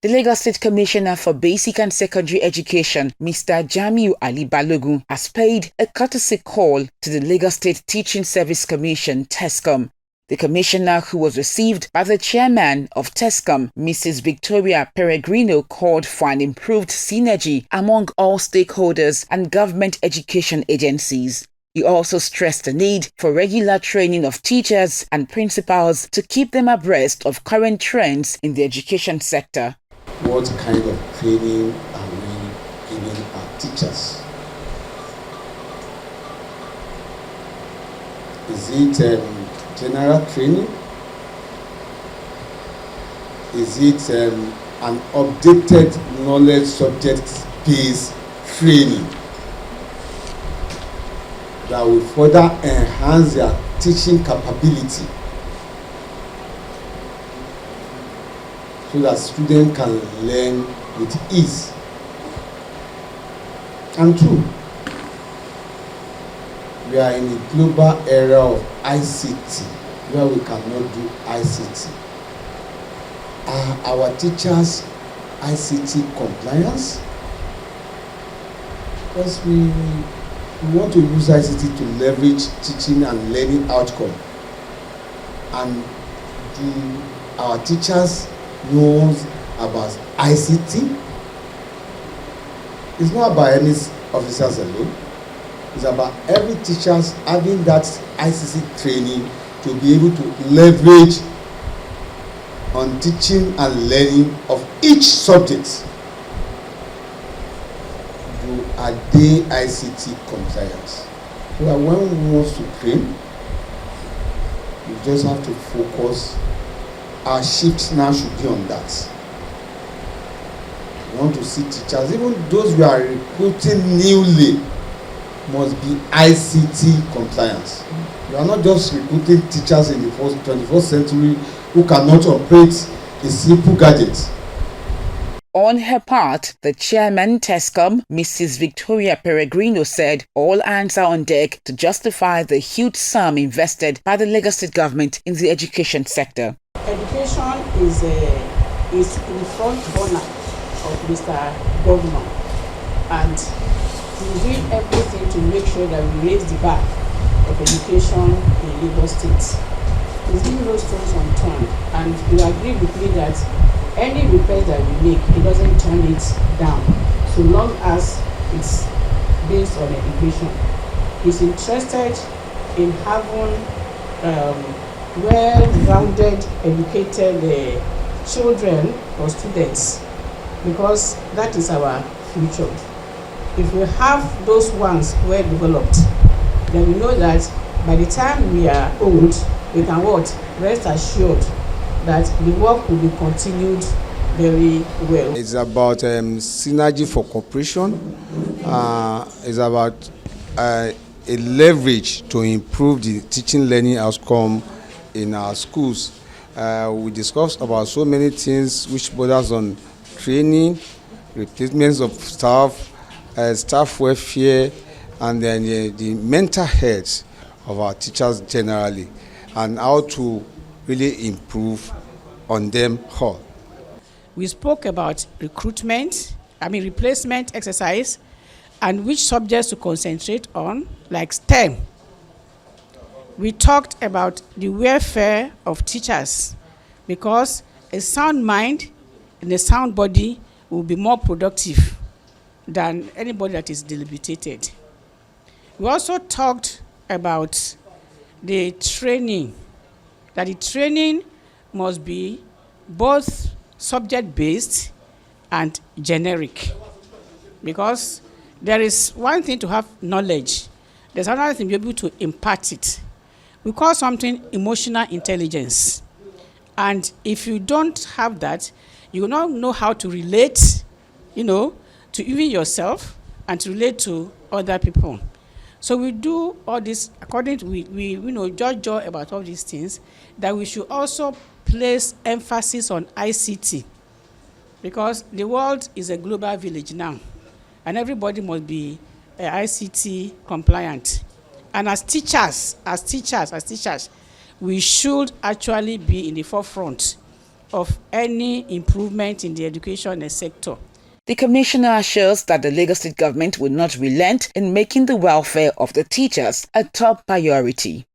The Lagos State Commissioner for Basic and Secondary Education, Mr. Jamiu Ali Balogun, has paid a courtesy call to the Lagos State Teaching Service Commission, Tescom. The commissioner, who was received by the chairman of Tescom, Mrs. Victoria Peregrino, called for an improved synergy among all stakeholders and government education agencies. He also stressed the need for regular training of teachers and principals to keep them abreast of current trends in the education sector. What kind of training are we giving our teachers? Is it general training? Is it an updated knowledge subject-based training that will further enhance their teaching capability so that students can learn with ease? And two, we are in a global era of ICT where we cannot do ICT. Are our teachers ICT compliance? Because we want to use ICT to leverage teaching and learning outcome. And do our teachers know about ICT? It's not about any officers alone. It's about every teacher having that ICT training to be able to leverage on teaching and learning of each subject. Are they ICT compliant? So that when we want to train, we just have to focus. Our shift now should be on that. We want to see teachers, even those we are recruiting newly, must be ICT compliant. We are not just recruiting teachers in the 21st century who cannot operate a simple gadget. On her part, the chairman Tescom, Mrs. Victoria Peregrino, said all hands are on deck to justify the huge sum invested by the Lagos State government in the education sector. Education is in the front corner of Mr. Governor, and he's doing everything to make sure that we raise the bar of education in Lagos State. He's doing those stones unturned, and you agree with me that any request that we make, he doesn't turn it down, so long as it's based on education. He's interested in having well-rounded, educated children or students, because that is our future. If we have those ones well developed, then we know that by the time we are old, we can rest assured that the work will be continued very well. It's about synergy for cooperation. It's about a leverage to improve the teaching learning outcome in our schools. We discussed about so many things which borders on training, replacements of staff, staff welfare, and then the mental health of our teachers generally, and how to really improve on them all. We spoke about replacement exercise, and which subjects to concentrate on, like STEM. We talked about the welfare of teachers, because a sound mind and a sound body will be more productive than anybody that is debilitated. We also talked about the training, that the training must be both subject-based and generic, because there is one thing to have knowledge, there's another thing to be able to impart it. We call something emotional intelligence, and if you don't have that, you will not know how to relate, to even yourself and to relate to other people. So we do all this according to, we judge about all these things, that we should also place emphasis on ICT, because the world is a global village now, and everybody must be ICT compliant. And as teachers, we should actually be in the forefront of any improvement in the education sector. The commissioner assures that the Lagos State government will not relent in making the welfare of the teachers a top priority.